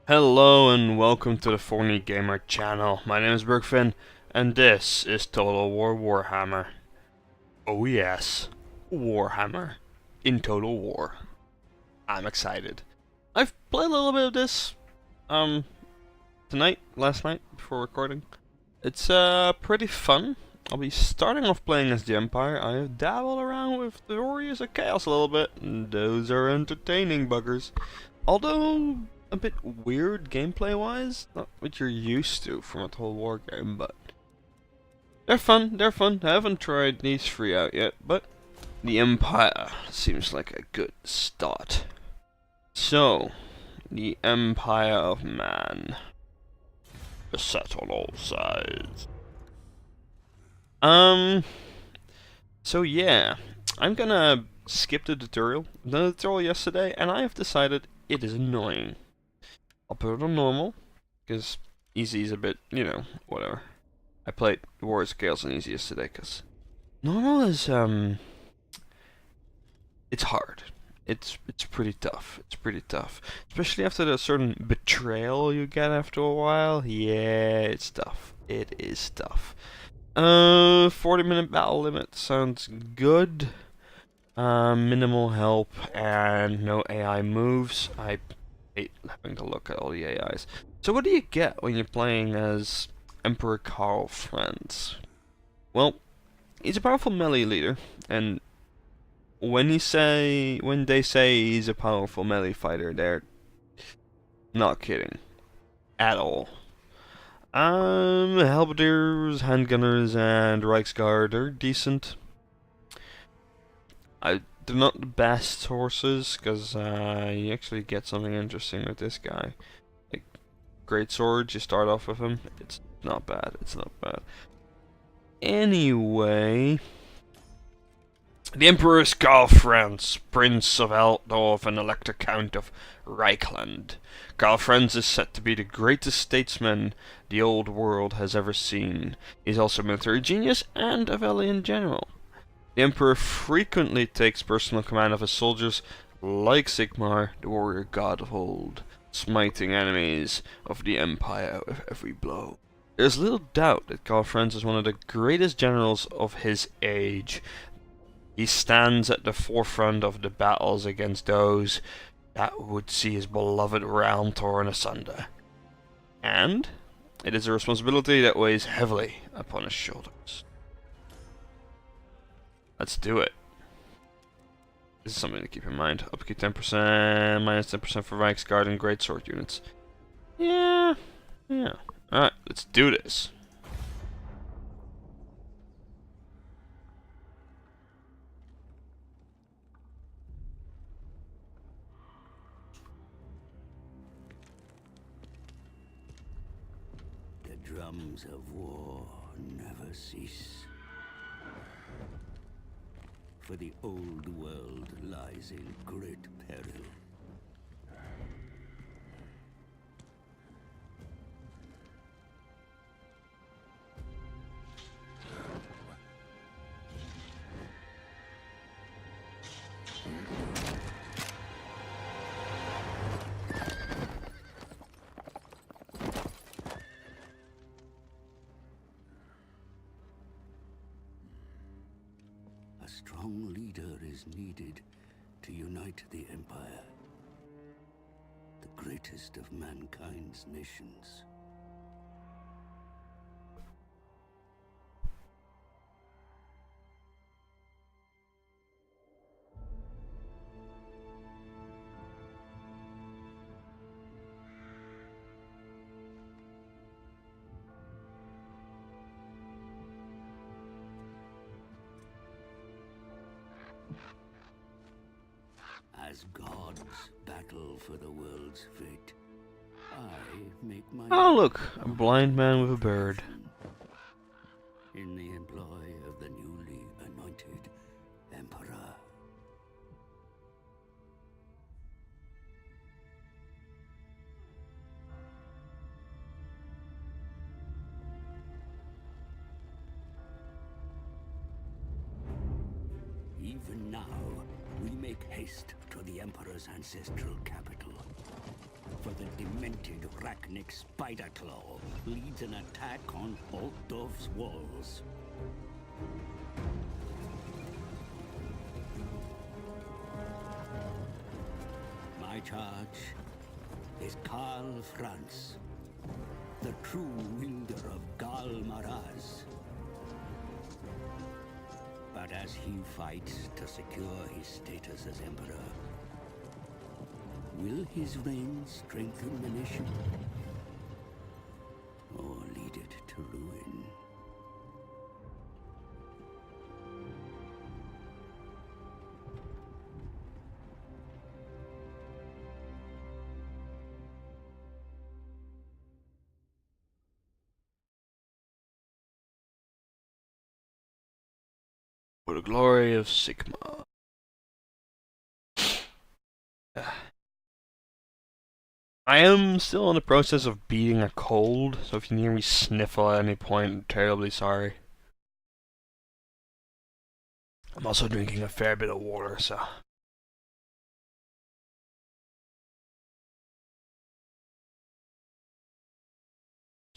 Hello and welcome to the Thorny Gamer channel. My name is Bergfinn and this is Total War Warhammer. Oh yes, Warhammer in Total War. I'm excited. I've played a little bit of this last night before recording. It's pretty fun. I'll be starting off playing as the Empire. I've dabbled around with the Warriors of Chaos a little bit, and those are entertaining buggers. Although a bit weird gameplay-wise, not what you're used to from a Total War game, but they're fun. I haven't tried these three out yet, but the Empire seems like a good start. So, the Empire of Man. Beset on all sides. So yeah, I'm gonna skip the tutorial. I've done the tutorial yesterday, and I have decided it is annoying. I'll put it on normal, because easy is a bit, whatever. I played War Scales on easy yesterday, because normal is, it's hard. It's pretty tough. It's pretty tough. Especially after the certain betrayal you get after a while. Yeah, it's tough. It is tough. 40-minute battle limit sounds good. Minimal help and no AI moves. I hate having to look at all the AIs. So what do you get when you're playing as Emperor Karl Franz? Well, he's a powerful melee leader, and when they say he's a powerful melee fighter, they're not kidding at all. Halberdiers, handgunners, and Reichsguard are decent. They're not the best horses, because you actually get something interesting with this guy. Like, great swords, you start off with him. It's not bad. It's not bad. Anyway, the Emperor is Karl Franz, Prince of Altdorf and Elector Count of Reichland. Karl Franz is said to be the greatest statesman the old world has ever seen. He's also a military genius and a valiant general. The Emperor frequently takes personal command of his soldiers, like Sigmar, the warrior god of old, smiting enemies of the Empire with every blow. There's little doubt that Karl Franz is one of the greatest generals of his age. He stands at the forefront of the battles against those that would see his beloved realm torn asunder. And it is a responsibility that weighs heavily upon his shoulders. Let's do it. This is something to keep in mind. Upkeep 10%, minus 10% for Reichsguard and Greatsword units. Yeah. Alright, let's do this. The drums of war never cease. For the old world lies in great peril. A strong leader is needed to unite the Empire, the greatest of mankind's nations. As gods battle for the world's fate, I make my Oh look, a blind man with a bird. in the employ of the newly anointed Emperor. Even now, we make haste to the Emperor's ancestral capital. for the demented Rachnic Spiderclaw leads an attack on Altdorf's walls. My charge is Karl Franz, the true wielder of Gal Maraz. But as he fights to secure his status as Emperor, will his reign strengthen the nation? Or lead it to ruin? For the glory of Sigma. I am still in the process of beating a cold, so if you hear me sniffle at any point, I'm terribly sorry. I'm also drinking a fair bit of water, so...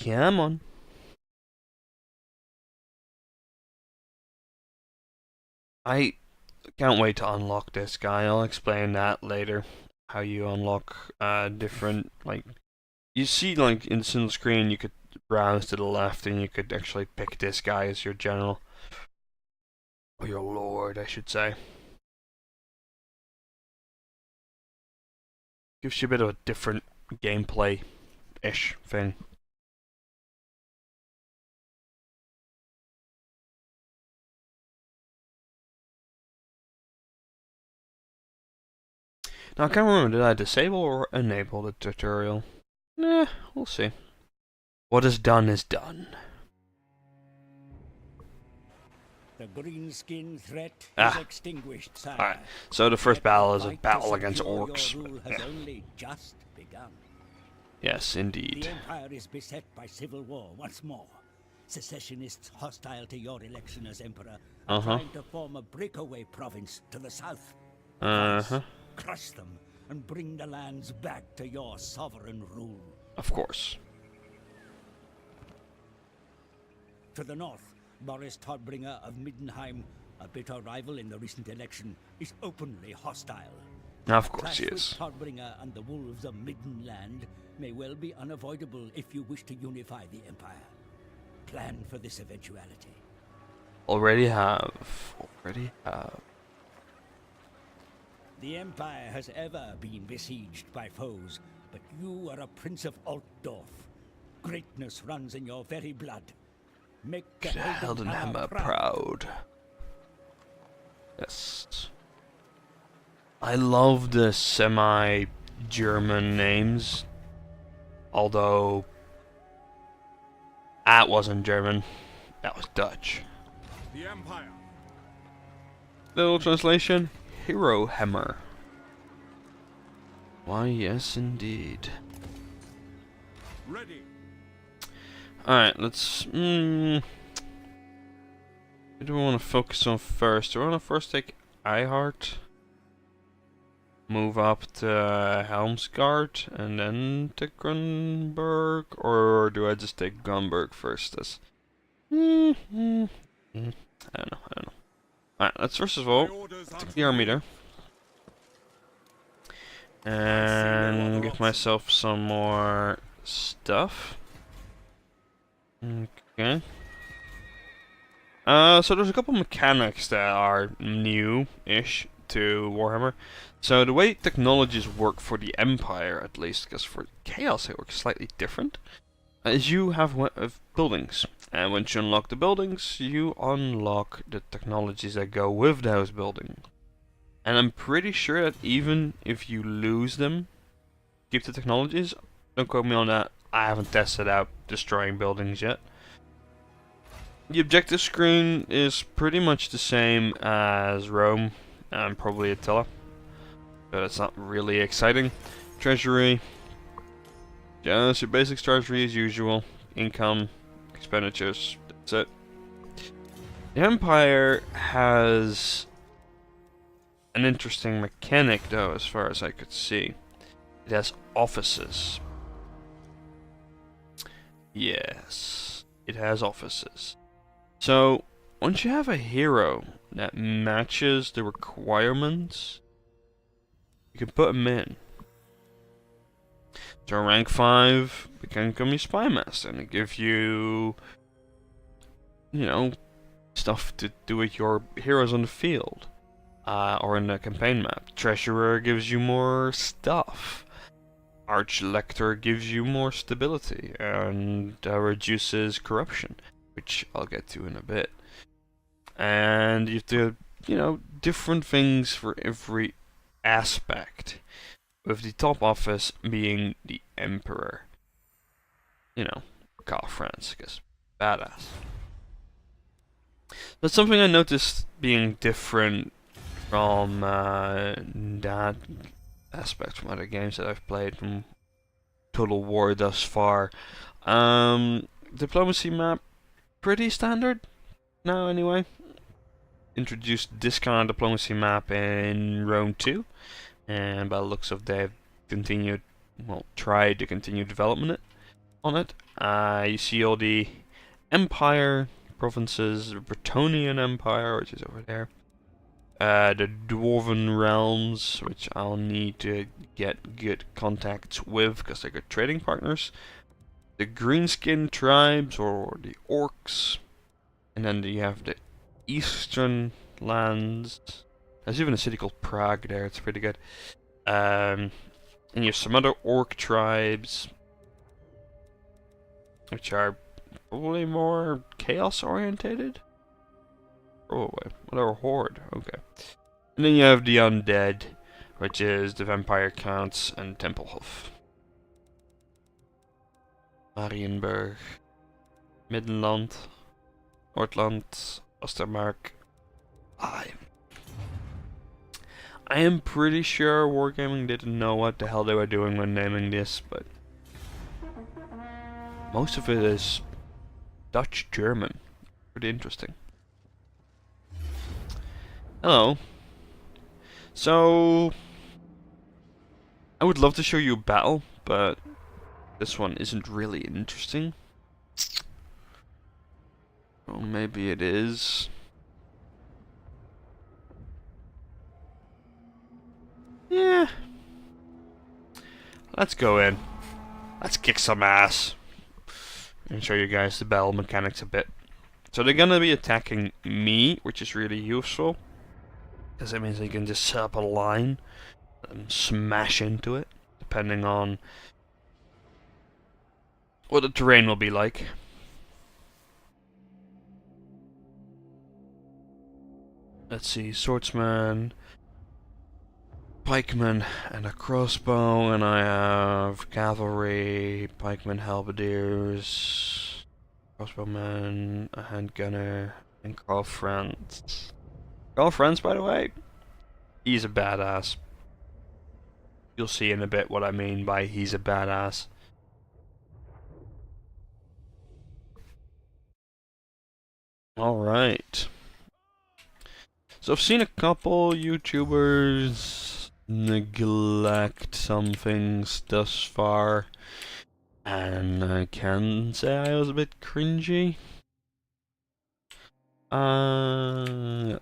Come on. I can't wait to unlock this guy. I'll explain that later. How you unlock different, like, you see, like, in the single screen you could browse to the left and you could actually pick this guy as your general. Or your lord, I should say. Gives you a bit of a different gameplay-ish thing. Now I can't remember, did I disable or enable the tutorial? Nah, we'll see. What is done is done. The green-skin threat is extinguished, sire. Alright, so the first battle is a Fight to battle against secure orcs. your rule has only just begun. Yes, indeed. The Empire is beset by civil war once more. Secessionists hostile to your election as Emperor are trying to form a breakaway province to the south. Crush them and bring the lands back to your sovereign rule. Of course. To the north, Boris Todbringer of Middenheim, a bitter rival in the recent election, is openly hostile. Of course he Clash is. with Todbringer and the wolves of Middenland may well be unavoidable if you wish to unify the Empire. Plan for this eventuality. Already have. The Empire has ever been besieged by foes, but you are a prince of Altdorf. Greatness runs in your very blood. Make the Heldenhammer proud. Yes. I love the semi-German names. Although... that wasn't German. That was Dutch. The Empire. Little translation. Hero Hammer. Why, yes, indeed. Ready. Alright, let's... What do we want to focus on first? Do we want to first take Eihart? Move up to Helmsgard and then to Grunberg? Or do I just take Grunberg first? As I don't know. Alright, let's first of all take the army there. And get myself some more stuff. Okay. So there's a couple mechanics that are new-ish to Warhammer. So the way technologies work for the Empire, at least, because for Chaos it works slightly different, is you have buildings. And once you unlock the buildings, you unlock the technologies that go with those buildings. And I'm pretty sure that even if you lose them, keep the technologies. Don't quote me on that. I haven't tested out destroying buildings yet. The objective screen is pretty much the same as Rome and probably Attila, but it's not really exciting. Treasury, just your basic treasury as usual. Income, expenditures, that's it. The Empire has an interesting mechanic though, as far as I could see. It has offices. Yes, it has offices. So, once you have a hero that matches the requirements, you can put him in. So rank 5, we can become your spy master, and it gives you, you know, stuff to do with your heroes on the field, or in the campaign map. Treasurer gives you more stuff. Arch-Lector gives you more stability, and reduces corruption, which I'll get to in a bit. And you have to, you know, different things for every aspect, with the top office being the Emperor. You know, Karl Franz, because badass. That's something I noticed being different from that aspect from other games that I've played from Total War thus far. Diplomacy map, pretty standard now anyway. Introduced this kind of diplomacy map in Rome 2, and by the looks of they've continued, well, tried to continue development on it. You see all the Empire provinces, the Bretonnian Empire, which is over there. The Dwarven Realms, which I'll need to get good contacts with, because they're good trading partners. The Greenskin tribes, or the Orcs. And then you have the Eastern lands. There's even a city called Prague there, it's pretty good. And you have some other Orc tribes, which are probably more chaos orientated. Oh wait, whatever, horde, okay. And then you have the undead, which is the vampire counts and Tempelhof. Marienburg, Middenland, Nordland, Ostermark. I am pretty sure Wargaming didn't know what the hell they were doing when naming this, but most of it is Dutch-German. Pretty interesting. Hello. So, I would love to show you a battle, but this one isn't really interesting. Or maybe it is. Yeah. Let's go in. Let's kick some ass. And show you guys the battle mechanics a bit. So they're gonna be attacking me, which is really useful, because that means they can just set up a line and smash into it, depending on what the terrain will be like. Let's see, swordsman, pikeman, and a crossbow, and I have cavalry, pikemen, halberdiers, crossbowman, a handgunner, and Karl Franz. Karl Franz, by the way, he's a badass. You'll see in a bit what I mean by he's a badass. Alright. So I've seen a couple YouTubers neglect some things thus far, and I can say I was a bit cringy. No.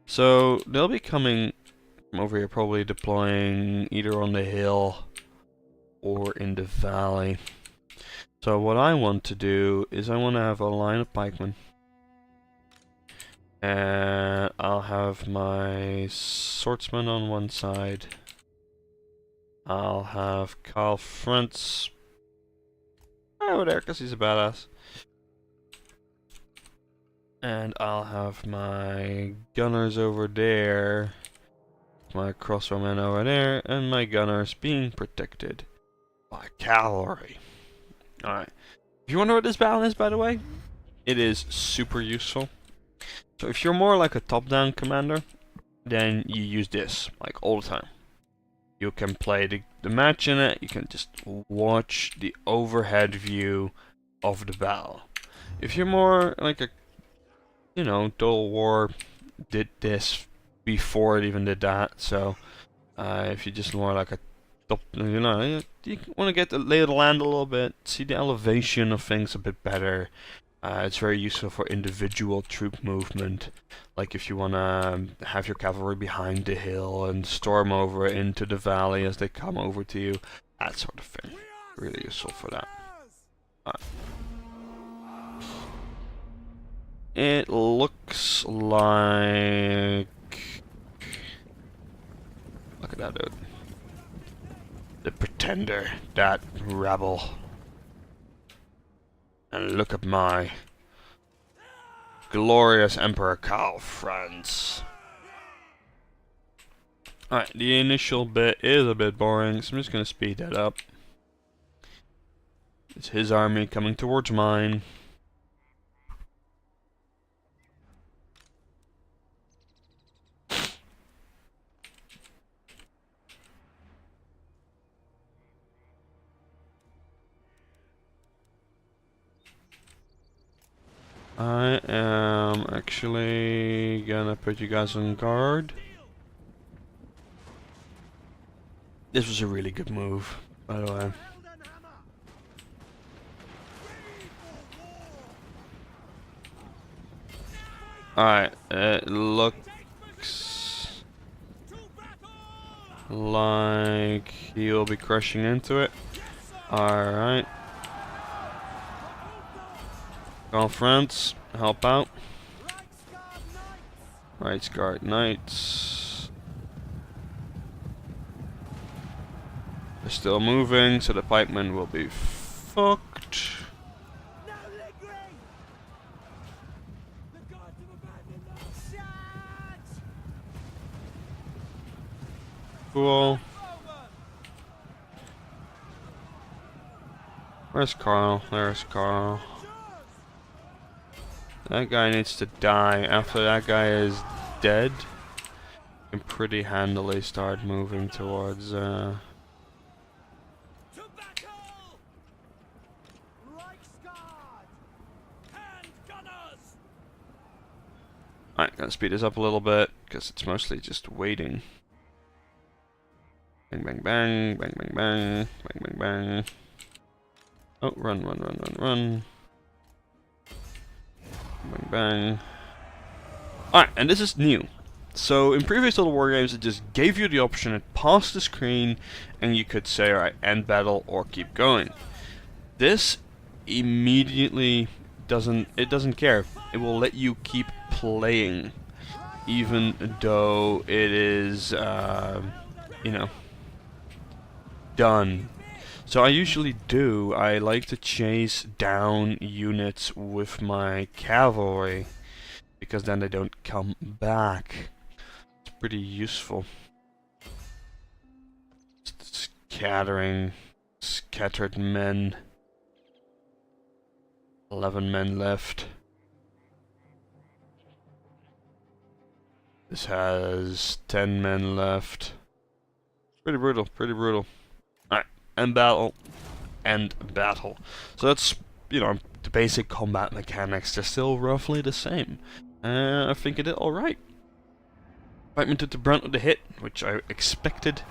So they'll be coming from over here, probably deploying either on the hill or in the valley. So what I want to do is I want to have a line of pikemen. And I'll have my swordsman on one side. I'll have Karl Franz over there because he's a badass. And I'll have my gunners over there, my crossbowmen over there, and my gunners being protected by cavalry. Alright. If you wonder what this battle is, by the way, it is super useful. So if you're more like a top-down commander, then you use this, like, all the time. You can play the match in it, you can just watch the overhead view of the battle. If you're more like a, you know, Total War did this before it even did that, so if you're just more like a You know, you want to get the lay of the land a little bit, see the elevation of things a bit better. It's very useful for individual troop movement, like if you want to have your cavalry behind the hill and storm over into the valley as they come over to you, that sort of thing. Really useful for that. It looks like... Look at that dude. The Pretender, that rebel. And look at my glorious Emperor Karl Franz. Alright, the initial bit is a bit boring, so I'm just going to speed that up. It's his army coming towards mine. I am actually gonna put you guys on guard. This was a really good move, by the way. Alright, it looks like he'll be crushing into it. Alright. Call friends, help out. Right Guard Knights. They're still moving, so the pikemen will be fucked. Cool. Where's Carl? There's Carl. That guy needs to die. After that guy is dead, you can pretty handily start moving towards Alright, gonna speed this up a little bit, because it's mostly just waiting. Bang bang bang, bang bang bang, bang bang bang. Oh, run, run, run, run, run. Bang bang. Alright, and this is new. So in previous Total War games it just gave you the option, it paused the screen and you could say alright, end battle or keep going. This immediately doesn't care. It will let you keep playing even though it is you know, done. So I usually do, I like to chase down units with my cavalry, because then they don't come back. It's pretty useful. Scattered men. 11 men left. This has 10 men left. Pretty brutal, pretty brutal. Alright. End battle. End battle. So that's, you know, the basic combat mechanics. They're still roughly the same. I think it did alright. Pikemen took the brunt of the hit, which I expected.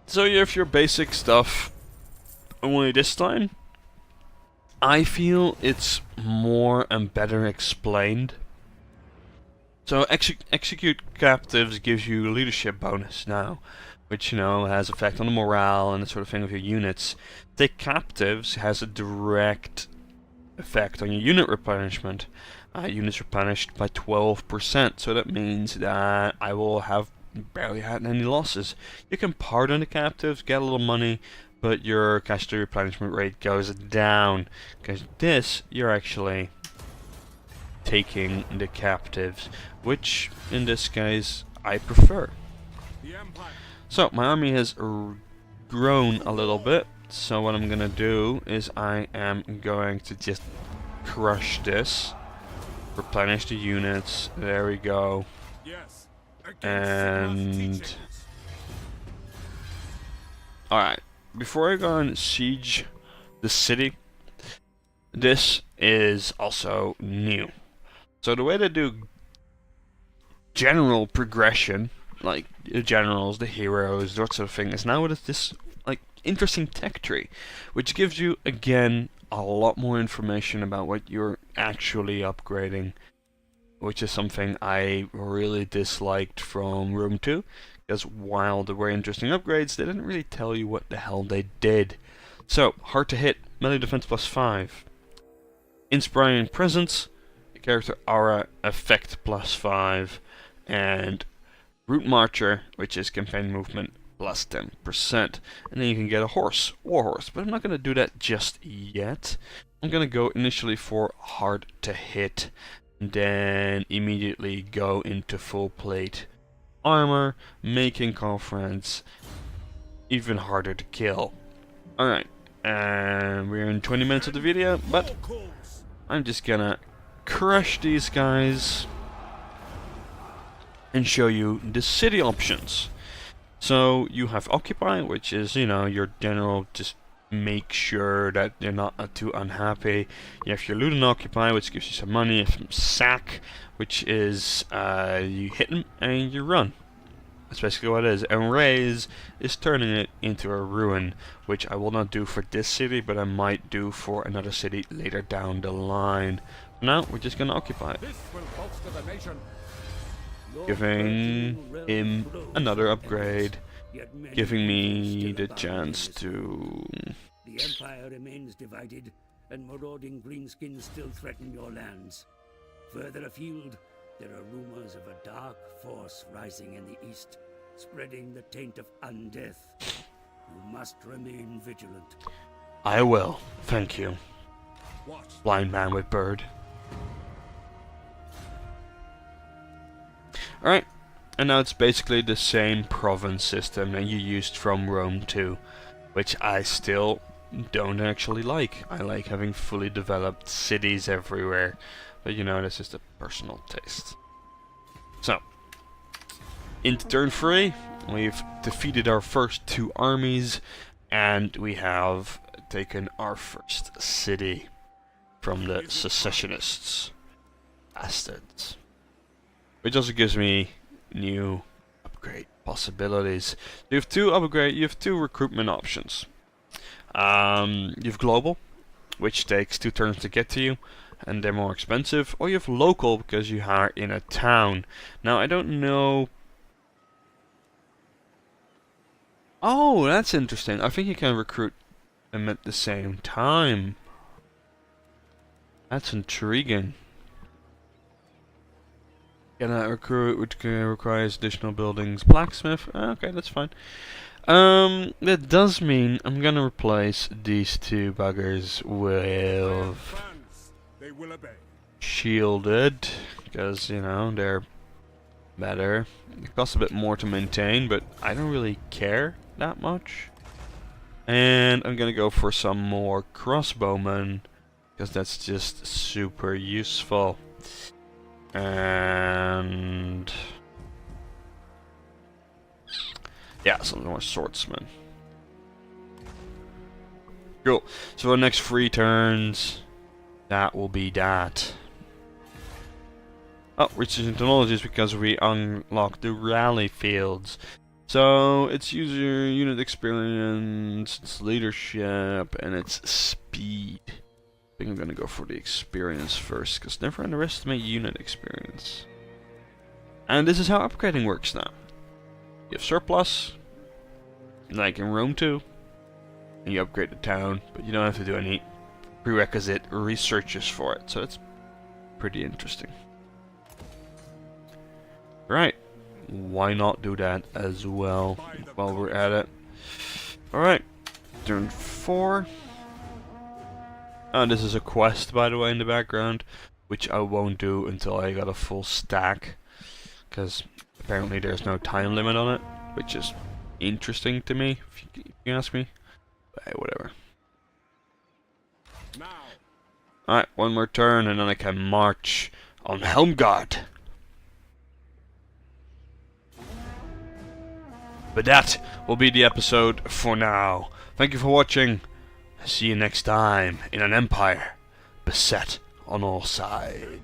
So you have your basic stuff. Only this time, I feel it's more and better explained. So execute captives gives you a leadership bonus now, which, you know, has effect on the morale and that sort of thing of your units. Take captives has a direct effect on your unit replenishment. Units replenished by 12%, so that means that I will have barely had any losses. You can pardon the captives, get a little money, but your casualty replenishment rate goes down, because this, you're actually taking the captives, which in this case I prefer. So my army has grown a little bit, so what I'm gonna do is I am going to just crush this, replenish the units, there we go, and alright, before I go and siege the city, this is also new. So the way to do general progression like the generals, the heroes, that sort of thing, is now with this like interesting tech tree, which gives you again a lot more information about what you're actually upgrading, which is something I really disliked from Rome 2, because while there were interesting upgrades, they didn't really tell you what the hell they did. So, hard to hit, melee defense +5, inspiring presence, character aura effect +5, and route marcher, which is campaign movement +10%. And then you can get a horse, war horse, but I'm not going to do that just yet. I'm going to go initially for hard to hit, and then immediately go into full plate armor, making conference even harder to kill. Alright, and we're in 20 minutes of the video, but I'm just gonna crush these guys and show you the city options. So you have occupy, which is, you know, your general, just make sure that they're not too unhappy. You have your loot and occupy, which gives you some money. You have some sack, which is you hit them and you run. That's basically what it is. And raise is turning it into a ruin, which I will not do for this city, but I might do for another city later down the line. Now we're just gonna occupy it, giving him another upgrade, giving me the chance to... The Empire remains divided, and marauding greenskins still threaten your lands. Further afield, there are rumors of a dark force rising in the east, spreading the taint of undeath. You must remain vigilant. I will, thank you. Blind man with bird. Alright, and now it's basically the same province system that you used from Rome 2, which I still don't actually like. I like having fully developed cities everywhere, but you know, that's just a personal taste. So, into turn 3, we've defeated our first 2 armies, and we have taken our first city from the secessionists. Bastards. Which also gives me new upgrade possibilities. You have two recruitment options. You have global, which takes 2 turns to get to you, and they're more expensive. Or you have local, because you are in a town. Now I don't know. Oh, that's interesting. I think you can recruit them at the same time. That's intriguing. Cannot recruit, which requires additional buildings. Blacksmith, okay, that's fine. That does mean I'm gonna replace these 2 buggers with shielded, because, you know, they're better. It costs a bit more to maintain, but I don't really care that much. And I'm gonna go for some more crossbowmen, because that's just super useful. And yeah, some more swordsmen. Cool. So the next 3 turns, that will be that. Oh, research and technology is because we unlock the rally fields. So it's user unit experience, it's leadership, and it's speed. I think I'm gonna go for the experience first, because never underestimate unit experience. And this is how upgrading works now. You have surplus, like in Rome 2, and you upgrade the town, but you don't have to do any prerequisite researches for it, so it's pretty interesting. Right, why not do that as well while we're at it? Alright, turn 4. This is a quest, by the way, in the background, which I won't do until I got a full stack, because apparently there's no time limit on it, which is interesting to me, if you ask me. But hey, whatever. Alright, 1 more turn, and then I can march on Helmgard. But that will be the episode for now. Thank you for watching. See you next time in an empire beset on all sides.